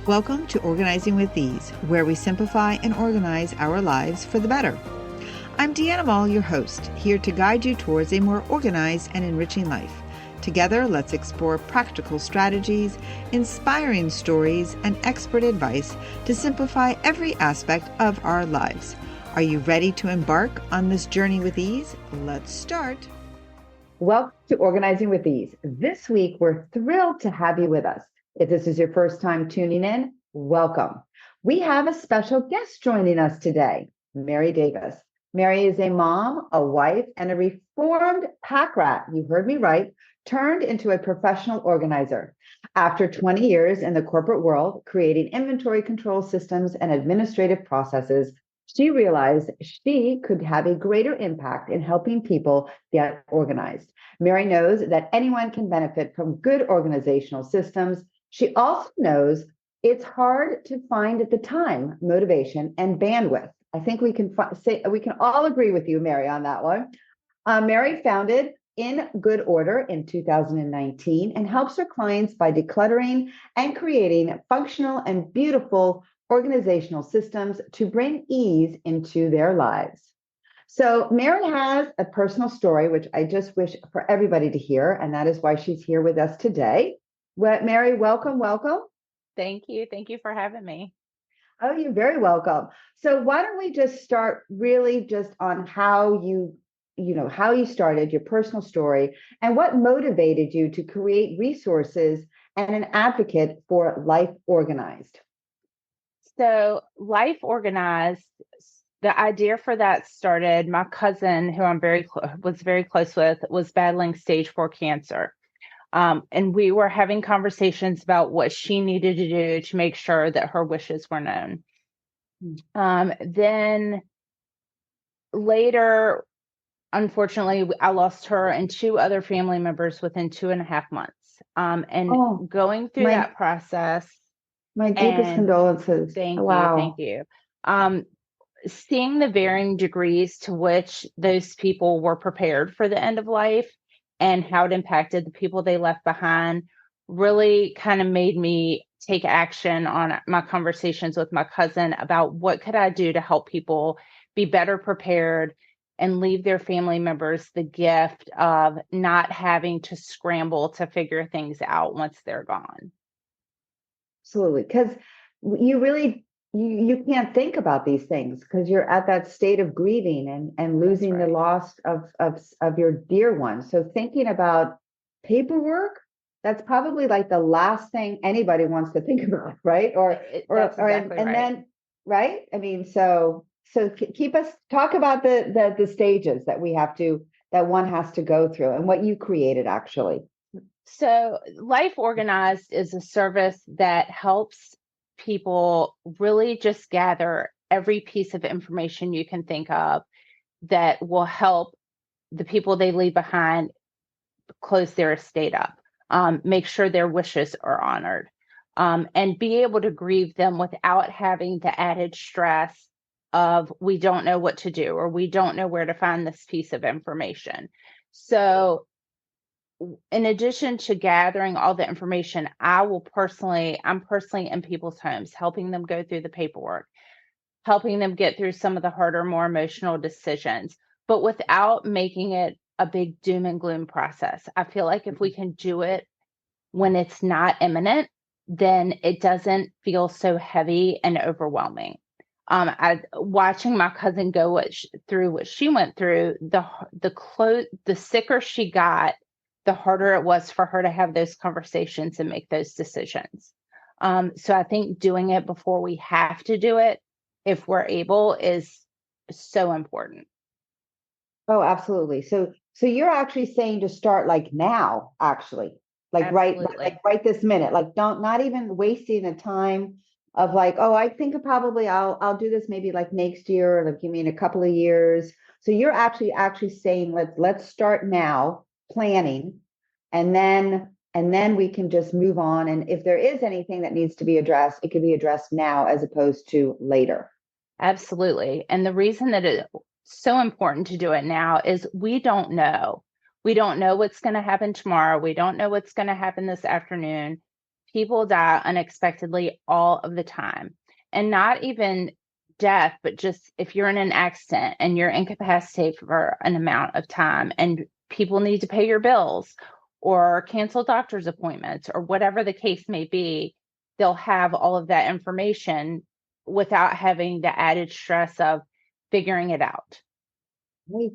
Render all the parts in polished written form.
Welcome to Organizing with Ease, where we simplify and organize our lives for the better. I'm Deanna Mall, your host, here to guide you towards a more organized and enriching life. Together, let's explore practical strategies, inspiring stories, and expert advice to simplify every aspect of our lives. Are you ready to embark on this journey with ease? Let's start. Welcome to Organizing with Ease. This week, we're thrilled to have you with us. If this is your first time tuning in, welcome. We have a special guest joining us today, Mary Davis. Mary is a mom, a wife, and a reformed pack rat, you heard me right, turned into a professional organizer. After 20 years in the corporate world, creating inventory control systems and administrative processes, she realized she could have a greater impact in helping people get organized. Mary knows that anyone can benefit from good organizational systems. She also knows it's hard to find at the time, motivation, and bandwidth. I think we can all agree with you, Mary, on that one. Mary founded In Good Order in 2019 and helps her clients by decluttering and creating functional and beautiful organizational systems to bring ease into their lives. So Mary has a personal story, which I just wish for everybody to hear, and that is why she's here with us today. Mary, welcome. Thank you. Thank you for having me. Oh, you're very welcome. So why don't we just start really just on how you started, your personal story, and what motivated you to create resources and an advocate for Life Organized. So Life Organized, the idea for that started, my cousin, who I'm was very close with, was battling stage 4 cancer. And we were having conversations about what she needed to do to make sure that her wishes were known. Then later, unfortunately, I lost her and 2 other family members within 2.5 months. Going through that process. My deepest condolences. Thank Wow. you. Seeing the varying degrees to which those people were prepared for the end of life and how it impacted the people they left behind really kind of made me take action on my conversations with my cousin about what could I do to help people be better prepared and leave their family members the gift of not having to scramble to figure things out once they're gone. Absolutely. Because you really, you can't think about these things because you're at that state of grieving and losing the loss of your dear one. So thinking about paperwork, that's probably like the last thing anybody wants to think about, right? Then, right? I mean, so talk about the stages that one has to go through and what you created actually. So Life Organized is a service that helps people really just gather every piece of information you can think of that will help the people they leave behind close their estate up, make sure their wishes are honored, and be able to grieve them without having the added stress of we don't know what to do or we don't know where to find this piece of information. So in addition to gathering all the information, I'm personally in people's homes, helping them go through the paperwork, helping them get through some of the harder, more emotional decisions, but without making it a big doom and gloom process. I feel like if we can do it when it's not imminent, then it doesn't feel so heavy and overwhelming. Watching my cousin go through what she went through, the sicker she got, the harder it was for her to have those conversations and make those decisions. So I think doing it before we have to do it, if we're able, is so important. Oh, absolutely. So you're actually saying to start like now, actually, like right this minute, like not even wasting the time of like, oh, I think probably I'll do this maybe like next year, or like you mean a couple of years. So you're actually saying let's start now planning, and then we can just move on. And if there is anything that needs to be addressed, it can be addressed now as opposed to later. Absolutely. And the reason that it's so important to do it now is we don't know. We don't know what's going to happen tomorrow. We don't know what's going to happen this afternoon. people die unexpectedly all of the time. And not even death, but just if you're in an accident and you're incapacitated for an amount of time and people need to pay your bills or cancel doctor's appointments or whatever the case may be, they'll have all of that information without having the added stress of figuring it out. Right.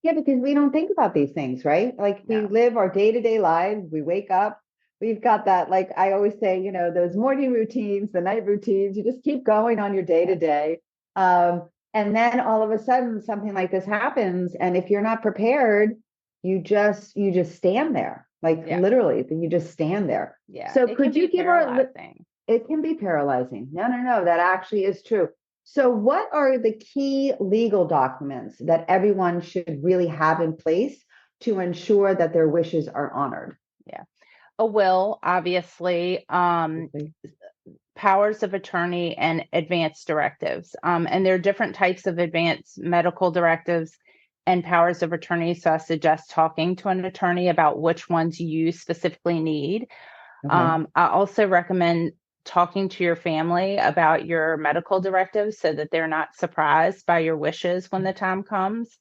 Yeah, because we don't think about these things, right? Like we No. live our day-to-day lives, we wake up, we've got that, like I always say, those morning routines, the night routines, you just keep going on your day-to-day. And then all of a sudden something like this happens. And if you're not prepared, you just stand there. Like literally, you just stand there. Yeah. So could you give her thing? It can be paralyzing. No, that actually is true. So what are the key legal documents that everyone should really have in place to ensure that their wishes are honored? Yeah. A will, obviously, powers of attorney and advance directives. And there are different types of advance medical directives and powers of attorney. So I suggest talking to an attorney about which ones you specifically need. Okay. I also recommend talking to your family about your medical directives so that they're not surprised by your wishes when the time comes.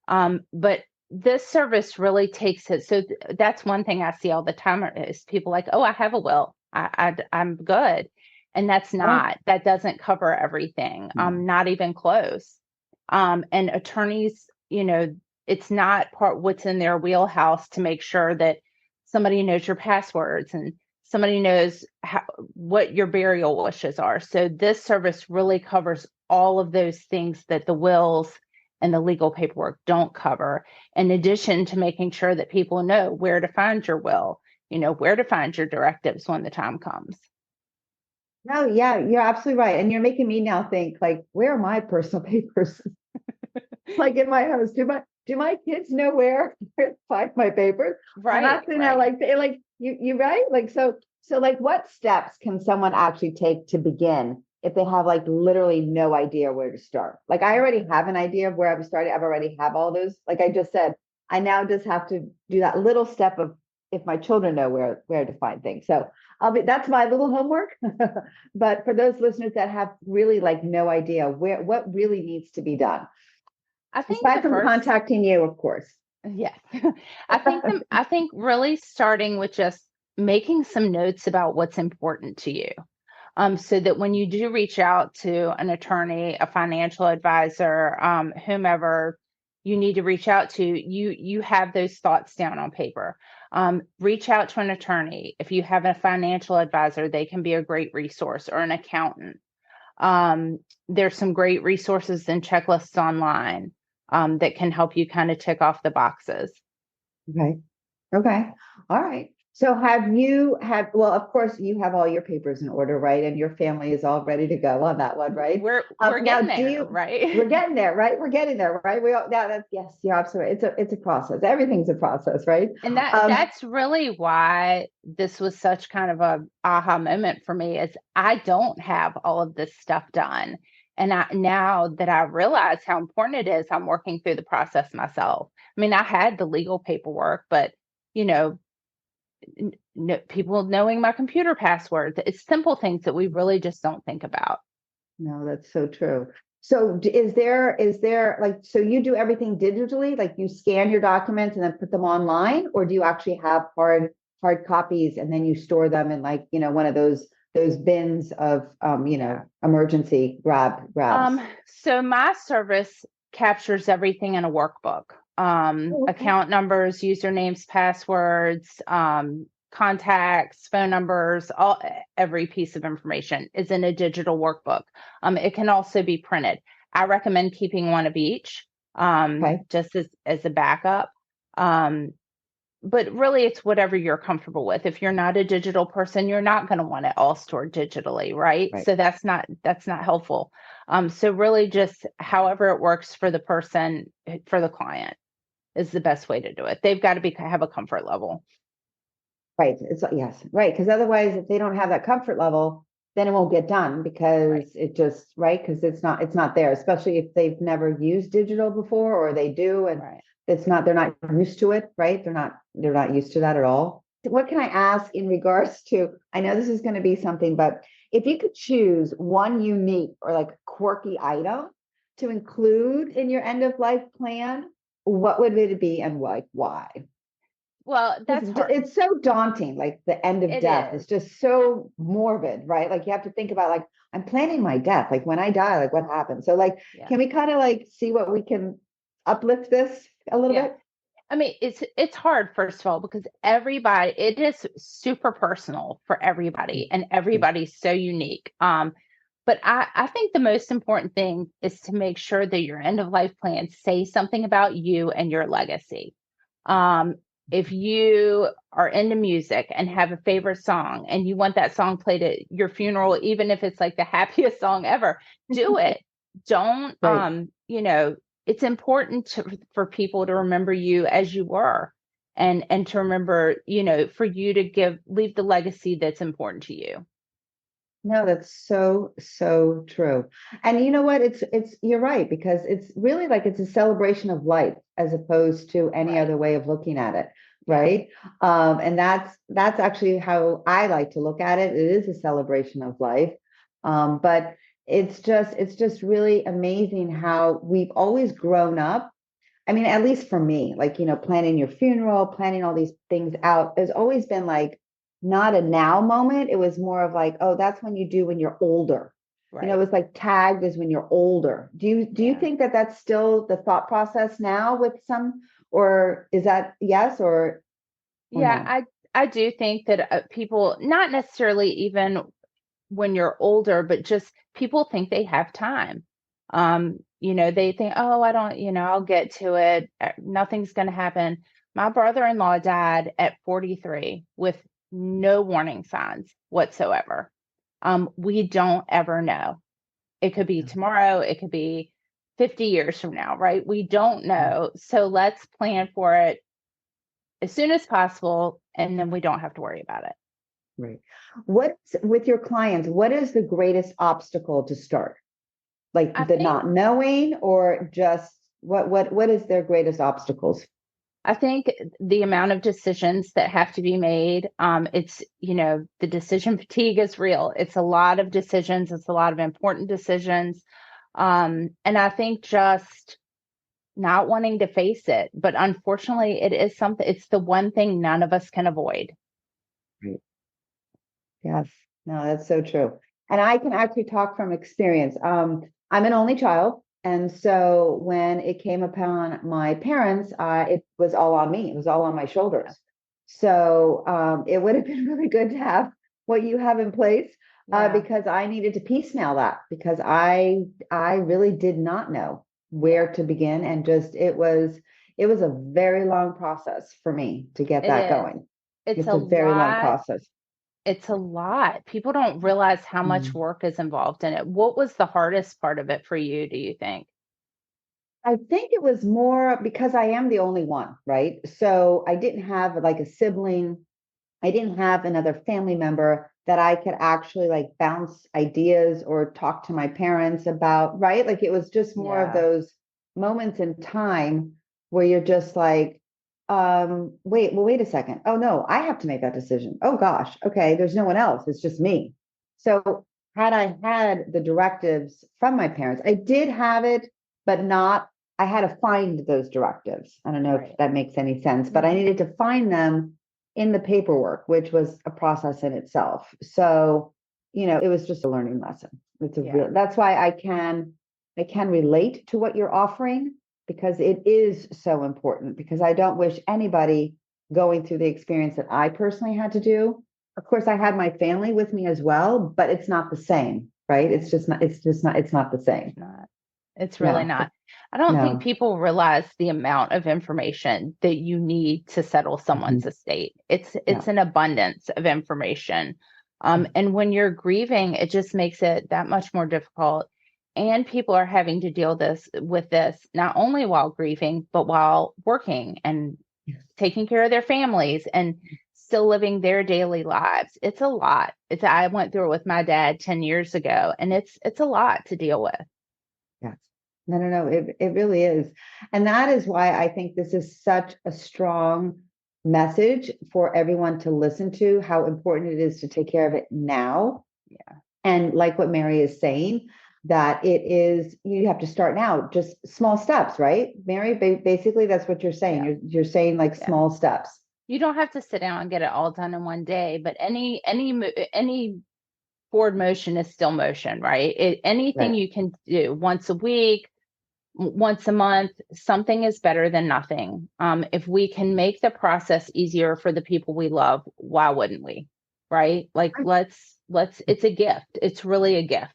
But this service really takes it. So that's one thing I see all the time is people like, oh, I have a will. I'm good. And that's not, that doesn't cover everything. Not even close. And attorneys, it's not what's in their wheelhouse to make sure that somebody knows your passwords and somebody knows what your burial wishes are. So this service really covers all of those things that the wills and the legal paperwork don't cover, in addition to making sure that people know where to find your will, where to find your directives when the time comes. No, yeah, you're absolutely right. And you're making me now think, like, where are my personal papers? Like in my house, do my kids know where to find my papers? Right. Like you right? Like, so like what steps can someone actually take to begin if they have like literally no idea where to start? Like I already have an idea of where I've started. I've already have all those, like I just said, I now just have to do that little step of if my children know where to find things. So that's my little homework. But for those listeners that have really like no idea what really needs to be done. I think aside from contacting you, of course. Yes. I think really starting with just making some notes about what's important to you. So that when you do reach out to an attorney, a financial advisor, whomever you need to reach out to, you have those thoughts down on paper. Reach out to an attorney. If you have a financial advisor, they can be a great resource, or an accountant. There's some great resources and checklists online that can help you kind of tick off the boxes. Okay. All right. So well, of course you have all your papers in order, right? And your family is all ready to go on that one, right? We're getting there, right? We're getting there, right? We're getting there, right? Yes, you're absolutely right. It's a process. Everything's a process, right? And that's really why this was such kind of a aha moment for me, is I don't have all of this stuff done. And now that I realize how important it is, I'm working through the process myself. I mean, I had the legal paperwork, but people knowing my computer passwords, it's simple things that we really just don't think about. No, that's so true. So is there like, so you do everything digitally, like you scan your documents and then put them online, or do you actually have hard copies and then you store them in like, one of those bins of, emergency grabs? So my service captures everything in a workbook. Account numbers, usernames, passwords, contacts, phone numbers, every piece of information is in a digital workbook. It can also be printed. I recommend keeping one of each, just as a backup. But really it's whatever you're comfortable with. If you're not a digital person, you're not going to want it all stored digitally, right? So that's not helpful. So really just however it works for the person, for the client, is the best way to do it. They've got to have a comfort level. Right. Yes. Right. Because otherwise, if they don't have that comfort level, then it won't get done because it just, right. Because it's not there, especially if they've never used digital before, or they do. And they're not used to it. Right. They're not used to that at all. what can I ask in regards to, I know this is going to be something, but if you could choose one unique or like quirky item to include in your end of life plan, what would it be and like why? Well, that's hard. It's so daunting, like the end of It death. is. It's just so morbid, right? Like you have to think about like, I'm planning my death. Like when I die, like what happens? So like, Yeah. can we kind of like see what we can uplift this a little Yeah. bit? I mean, it's hard, first of all, because everybody, it is super personal for everybody, and Yeah. everybody's so unique. But I think the most important thing is to make sure that your end of life plan says something about you and your legacy. Um, if you are into music and have a favorite song and you want that song played at your funeral, even if it's like the happiest song ever, do it. Don't, Right. it's important for people to remember you as you were, and to remember, for you to leave the legacy that's important to you. No, that's so, so true. And you know what? You're right, because it's really like it's a celebration of life as opposed to any Right. other way of looking at it, Yeah. right? And that's actually how I like to look at it. It is a celebration of life. But it's just really amazing how we've always grown up. I mean, at least for me, like, planning your funeral, planning all these things out, has always been like not a now moment. It was more of like, oh, that's when you do when you're older. It Right. was like tagged as when you're older. Do you Yeah. think that that's still the thought process now with some, or is that yes or Yeah, no? I do think that people, not necessarily even when you're older, but just people think they have time. They think, oh, I don't, I'll get to it. Nothing's going to happen. My brother-in-law died at 43 with no warning signs whatsoever. We don't ever know. It could be tomorrow, it could be 50 years from now, right? We don't know. So let's plan for it as soon as possible, and then we don't have to worry about it. Right. What's with your clients? What is the greatest obstacle to start? Like I the think not knowing, or just what is their greatest obstacles? I think the amount of decisions that have to be made, the decision fatigue is real. It's a lot of decisions, it's a lot of important decisions. And I think just not wanting to face it. But unfortunately, it's the one thing none of us can avoid. Right. Yes. No, that's so true. And I can actually talk from experience. I'm an only child. And so when it came upon my parents, it was all on me. It was all on my shoulders. So it would have been really good to have what you have in place, Yeah. because I needed to piecemeal that, because I really did not know Yeah. where to begin. And just it was a very long process for me to get It that is. going. It's It's a a very long lot. process. It's a lot. People don't realize how much Mm. work is involved in it. What was the hardest part of it for you, do you think? I think it was more because I am the only one, right? So I didn't have like a sibling. I didn't have another family member that I could actually like bounce ideas or talk to my parents about, right? Like it was just more of Yeah. those moments in time where you're just like, wait a second. Oh no, I have to make that decision. Oh gosh, okay, there's no one else. It's just me. So had I had the directives from my parents, I did have it, but not, I had to find those directives. I don't know if Right. that makes any sense, but I Mhm. needed to find them in the paperwork, which was a process in itself. So, it was just a learning lesson. Yeah. That's why I can relate to what you're offering, because it is so important, because I don't wish anybody going through the experience that I personally had to do. Of course, I had my family with me as well, but it's not the same, right? Right. It's not the same. It's not. It's really No, not. I don't think no. people realize the amount of information that you need to settle someone's Mhm. estate. It's Yeah. an abundance of information. And when you're grieving, it just makes it that much more difficult. And people are having to deal with this not only while grieving, but while working and Yes. taking care of their families and still living their daily lives. It's a lot. I went through it with my dad 10 years ago, and it's a lot to deal with. Yes. No, no, no. It really is. And that is why I think this is such a strong message for everyone to listen to, how important it is to take care of it now. Yeah. And like what Mary is saying, that it is, you have to start now, just small steps, right? Mary, basically that's what you're saying. Yeah. You're saying like Yeah. small steps. You don't have to sit down and get it all done in one day, but any forward motion is still motion, right? Anything Right. you can do once a week, once a month, something is better than nothing. If we can make the process easier for the people we love, why wouldn't we? Right? Like let's it's a gift. It's really a gift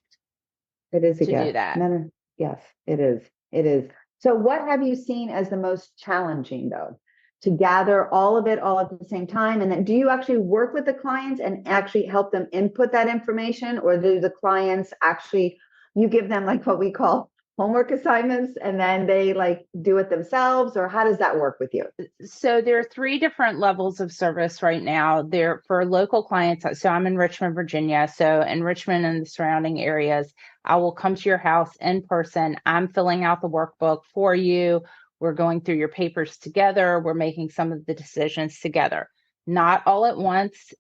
It is a to do gift. that. No, yes, it is. It is. So what have you seen as the most challenging though? To gather all of it all at the same time? And then do you actually work with the clients and actually help them input that information? Or do the clients actually, you give them like what we call homework assignments and then they like do it themselves? Or how does that work with you? So there are 3 different levels of service right now. There for local clients. So I'm in Richmond, Virginia. So in Richmond and the surrounding areas, I will come to your house in person. I'm filling out the workbook for you. We're going through your papers together. We're making some of the decisions together. Not all at once.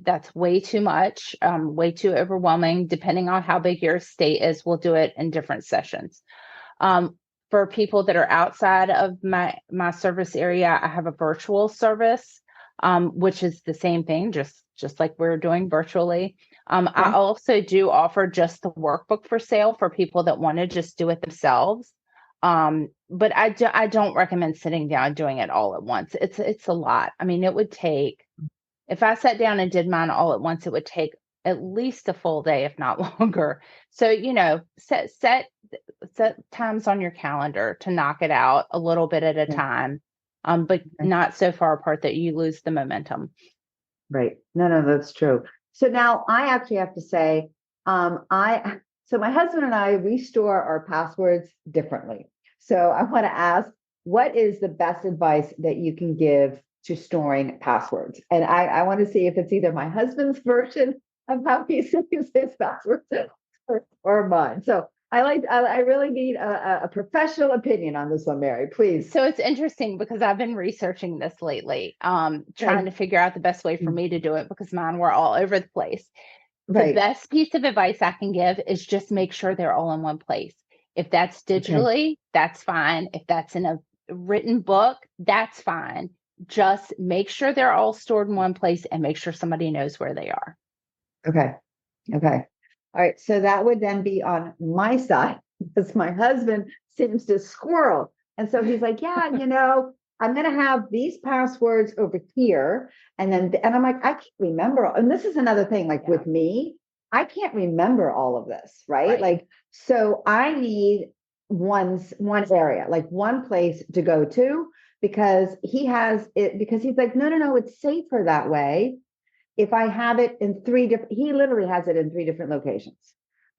That's way too much, way too overwhelming. Depending on how big your estate is, we'll do it in different sessions. For people that are outside of my service area, I have a virtual service, which is the same thing, just like we're doing virtually. I also do offer just the workbook for sale for people that want to just do it themselves. But I don't recommend sitting down and doing it all at once. It's a lot. I mean, it would take, if I sat down and did mine all at once, it would take at least a full day, if not longer. So, set times on your calendar to knock it out a little bit at a time, but not so far apart that you lose the momentum. Right. No, that's true. So now I actually have to say, so my husband and I, we store our passwords differently. So I want to ask, what is the best advice that you can give to storing passwords? And I want to see if it's either my husband's version of how he saves his passwords or mine. So I really need a professional opinion on this one, Mary, please. So it's interesting because I've been researching this lately, trying to figure out the best way for me to do it because mine were all over the place. The best piece of advice I can give is just make sure they're all in one place. If that's digitally, that's fine. If that's in a written book, that's fine. Just make sure they're all stored in one place and make sure somebody knows where they are. Okay. All right. So that would then be on my side because my husband seems to squirrel. And so he's like, yeah, I'm going to have these passwords over here. And I'm like, I can't remember. And this is another thing, like with me, I can't remember all of this, right? Like, so I need one area, like one place to go to because he has it, because he's like, no, it's safer that way. If I have it in he literally has it in 3 different locations.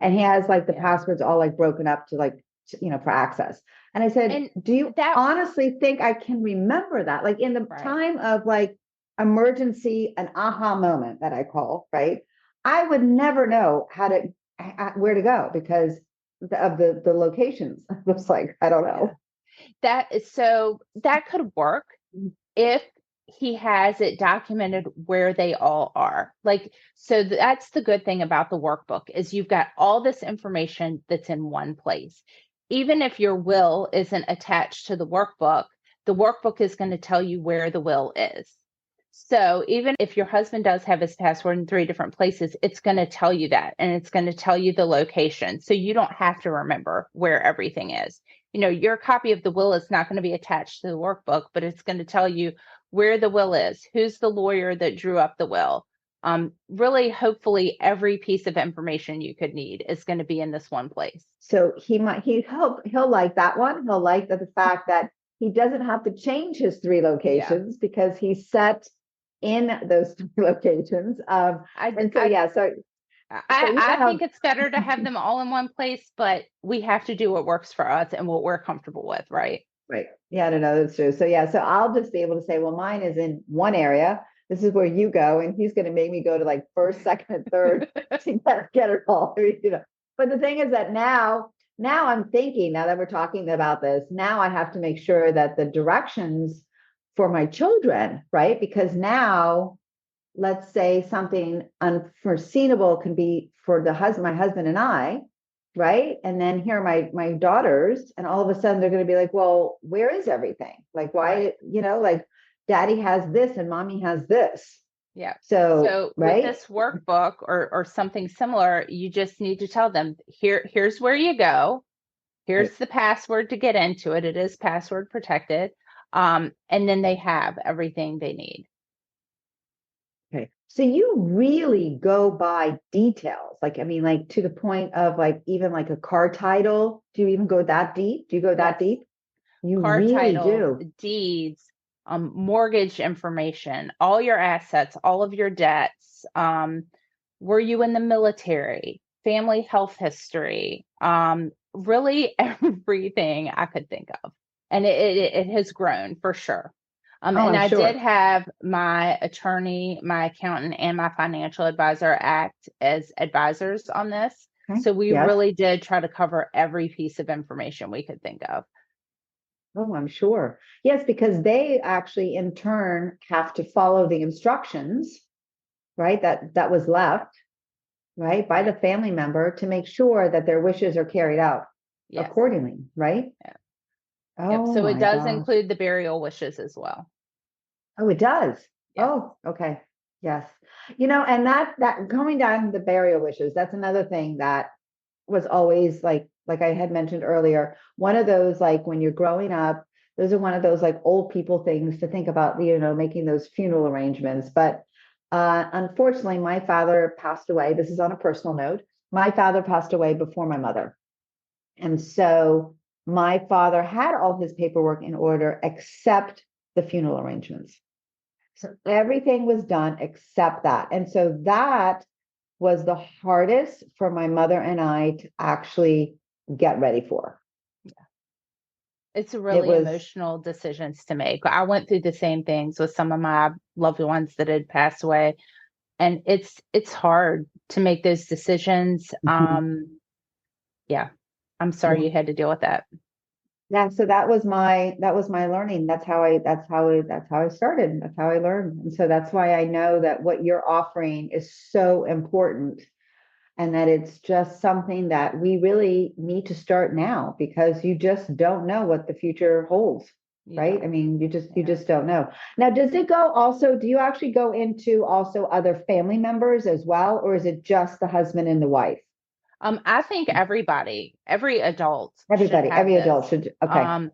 And he has like the passwords all like broken up to like, for access. And I said, do you honestly think I can remember that? Like in the time of like emergency, an aha moment that I call, right? I would never know where to go because of the locations. I was like, I don't know. That could work if he has it documented where they all are. Like, so that's the good thing about the workbook is you've got all this information that's in one place. Even if your will isn't attached to the workbook is going to tell you where the will is. So even if your husband does have his password in 3 different places, it's going to tell you that, and it's going to tell you the location. So you don't have to remember where everything is. Your copy of the will is not going to be attached to the workbook, but it's going to tell you where the will is, who's the lawyer that drew up the will. Really, hopefully, every piece of information you could need is going to be in this one place. So he'll like that one. He'll like the fact that he doesn't have to change his 3 locations because he's set in those 3 locations. I think it's better to have them all in one place, but we have to do what works for us and what we're comfortable with, right? Right. Yeah, no, that's true. So so I'll just be able to say, well, mine is in one area. This is where you go, and he's going to make me go to like first, second, and third to get it all. But the thing is that now I'm thinking, now that we're talking about this, now I have to make sure that the directions for my children, right? Because now, let's say something unforeseeable can be for my husband and I, right? And then here are my daughters, and all of a sudden they're going to be like, well, where is everything? Like, why, like daddy has this and mommy has this. Yeah. So, So with this workbook or something similar, you just need to tell them, here's where you go. Here's the password to get into it. It is password protected. And then they have everything they need. Okay. So you really go by details. Like, I mean, like to the point of like, even like a car title. Do you even go that deep? Do you go that deep? You Car really titles, do. deeds, mortgage information, all your assets, all of your debts. Were you in the military? Family health history. Really everything I could think of. And it has grown for sure. And I'm I sure. did have my attorney, my accountant, and my financial advisor act as advisors on this. Okay. So we Yes. really did try to cover every piece of information we could think of. Oh, I'm sure. Yes, because they actually in turn have to follow the instructions, right? That was left, right, by the family member to make sure that their wishes are carried out Yes. accordingly, right? Yeah. Yep. Oh So it my does gosh. include the burial wishes as well. Oh, it does. Yeah. Oh, okay. Yes. And that going down the burial wishes, that's another thing that was always like I had mentioned earlier, one of those, like when you're growing up, those are one of those like old people things to think about, making those funeral arrangements. But unfortunately, my father passed away. This is on a personal note. My father passed away before my mother. And so my father had all his paperwork in order except the funeral arrangements. So everything was done except that. And so that was the hardest for my mother and I to actually get ready for. It's really emotional decisions to make. I went through the same things with some of my loved ones that had passed away. And it's hard to make those decisions. Yeah. I'm sorry you had to deal with that. Yeah, so that was my learning. That's how I started. That's how I learned. And so that's why I know that what you're offering is so important, and that it's just something that we really need to start now, because you just don't know what the future holds, right? I mean, you just don't know. Now, do you actually go into also other family members as well, or is it just the husband and the wife? I think every adult Every adult should. Okay.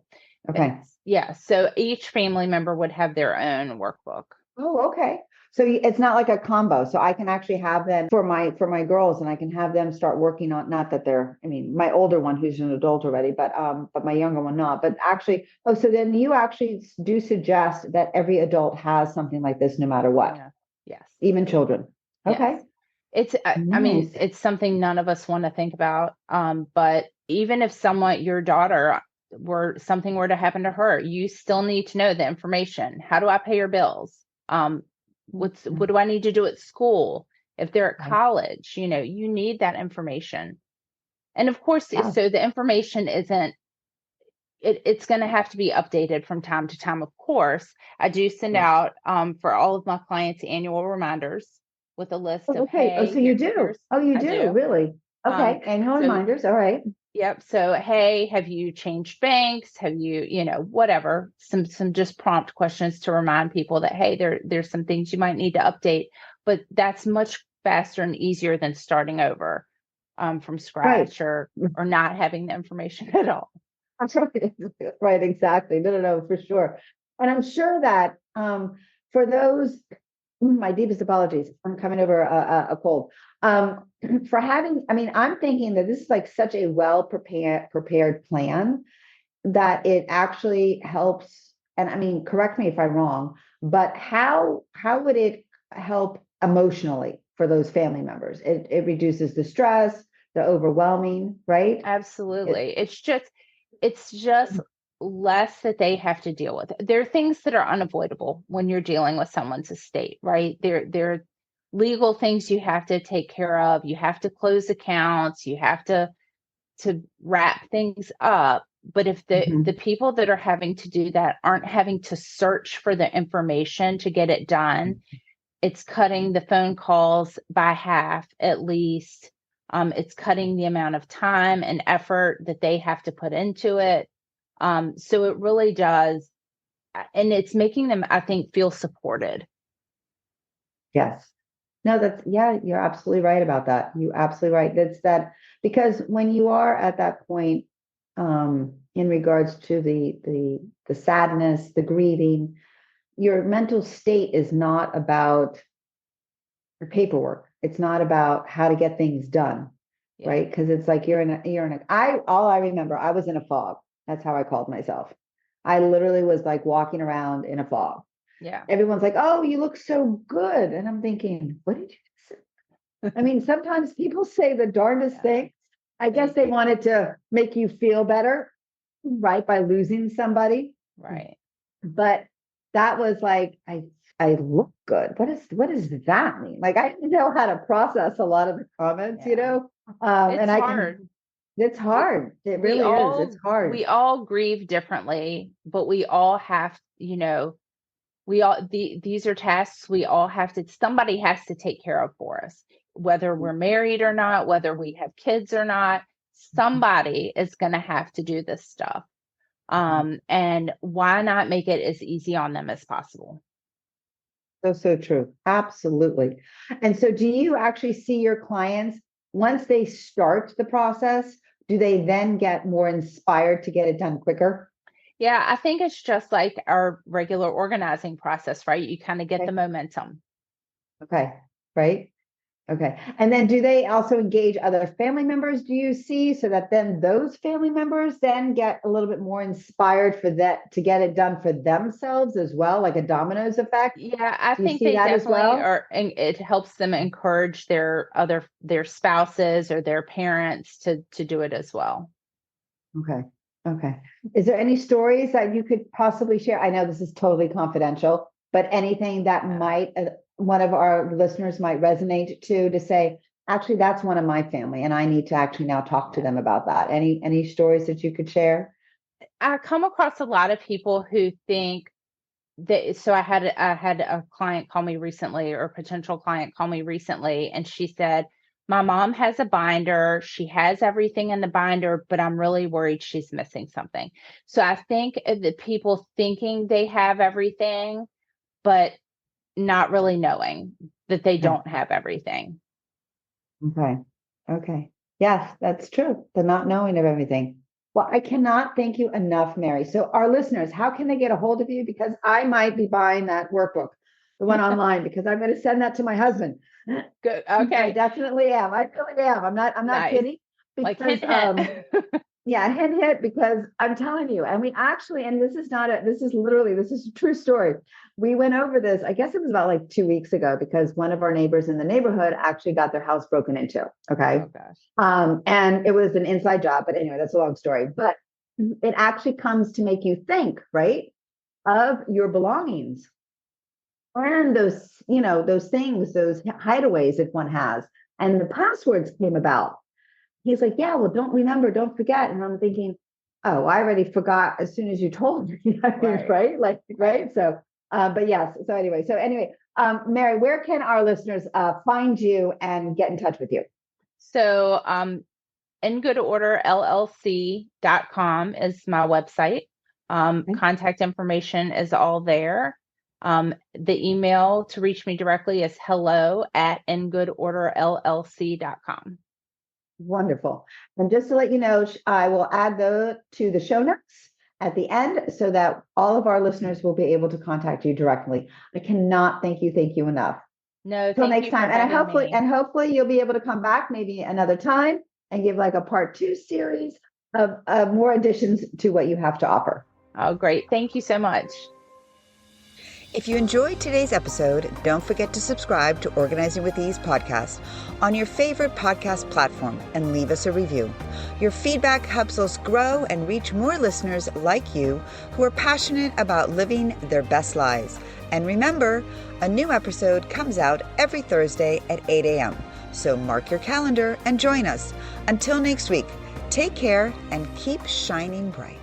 Okay. Yeah. So each family member would have their own workbook. Oh, okay. So it's not like a combo. So I can actually have them for my girls, and I can have them start working on, not that they're, I mean, my older one who's an adult already, but my younger one not. But actually, so then you actually do suggest that every adult has something like this no matter what. Yeah. Yes. Even children. Okay. Yes. It's I mean, it's something none of us want to think about. But even if your daughter something were to happen to her, you still need to know the information. How do I pay your bills? What do I need to do at school? If they're at college, you need that information. And of course, so the information it's going to have to be updated from time to time. Of course, I do send out for all of my clients annual reminders with a list of, okay. hey, so you do. Oh, you do, really? Okay. Annual reminders. All right. Yep. So, hey, have you changed banks? Have you, whatever, some just prompt questions to remind people that, hey, there's some things you might need to update, but that's much faster and easier than starting over from scratch or not having the information at all. Right. Exactly. No, for sure. And I'm sure that for those, my deepest apologies, I'm coming over a cold. For having, I mean, I'm thinking that this is like such a well prepared plan that it actually helps. And I mean, correct me if I'm wrong, but how would it help emotionally for those family members? It reduces the stress, the overwhelming, right? Absolutely. It's just less that they have to deal with. There are things that are unavoidable when you're dealing with someone's estate, right? There are legal things you have to take care of. You have to close accounts. You have to wrap things up. But if the people that are having to do that aren't having to search for the information to get it done, it's cutting the phone calls by half at least. It's cutting the amount of time and effort that they have to put into it. So it really does. And it's making them, I think, feel supported. Yes. No, you're absolutely right about that. You're absolutely right. That's that, because when you are at that point, in regards to the sadness, the grieving, your mental state is not about the paperwork. It's not about how to get things done, right? Because it's like all I remember, I was in a fog. That's how I called myself. I literally was like walking around in a fog. Yeah. Everyone's like, "Oh, you look so good." And I'm thinking, what did you say? I mean, sometimes people say the darndest thing. I guess they wanted to make you feel better, right? By losing somebody. Right. But that was like, I look good. What does that mean? Like, I didn't know how to process a lot of the comments, It's hard. It's hard. It really is. It's hard. We all grieve differently, but we all have, these are tasks somebody has to take care of for us, whether we're married or not, whether we have kids or not, somebody is going to have to do this stuff. And why not make it as easy on them as possible? So true. Absolutely. And so do you actually see your clients, once they start the process, do they then get more inspired to get it done quicker? Yeah, I think it's just like our regular organizing process, right? You kind of get the momentum. Okay. Right. Okay. And then do they also engage other family members, do you see, so that then those family members then get a little bit more inspired to get it done for themselves as well, like a dominoes effect? Yeah, I think they definitely are, and it helps them encourage their spouses or their parents to do it as well. Okay. Okay. Is there any stories that you could possibly share? I know this is totally confidential, but anything that might one of our listeners might resonate to say, actually, that's one of my family, and I need to actually now talk to them about that. Any stories that you could share? I come across a lot of people who think that. So I had a client call me recently, or a potential client call me recently, and she said, "My mom has a binder. She has everything in the binder, but I'm really worried she's missing something." So I think that people thinking they have everything, but not really knowing that they don't have everything. Okay. Okay. Yes, that's true. The not knowing of everything. Well, I cannot thank you enough, Mary. So our listeners, how can they get a hold of you? Because I might be buying that workbook, the one online, because I'm going to send that to my husband. Good. Okay. I definitely am. I really am. I'm not Nice. kidding. Because, like hint. yeah, hint, because I'm telling you, and we actually, and this is a true story. We went over this, I guess it was about like 2 weeks ago, because one of our neighbors in the neighborhood actually got their house broken into. Okay. Oh gosh. And it was an inside job, but anyway, that's a long story, but it actually comes to make you think, right, of your belongings and those things, those hideaways that one has, and the passwords came about. He's like, "Yeah, well, don't forget." And I'm thinking, "Oh, I already forgot as soon as you told me." Right? Like, right? So, but yes. So anyway, Mary, where can our listeners find you and get in touch with you? So, ingoodorderllc.com is my website. Contact information is all there. The email to reach me directly is hello@ingoodorderllc.com. Wonderful. And just to let you know, I will add to the show notes at the end, so that all of our listeners will be able to contact you directly. I cannot thank you enough. No, until next time. And hopefully you'll be able to come back maybe another time and give like a part 2 series of more additions to what you have to offer. Oh, great. Thank you so much. If you enjoyed today's episode, don't forget to subscribe to Organizing with Ease podcast on your favorite podcast platform and leave us a review. Your feedback helps us grow and reach more listeners like you who are passionate about living their best lives. And remember, a new episode comes out every Thursday at 8 a.m. So mark your calendar and join us. Until next week, Take care and keep shining bright.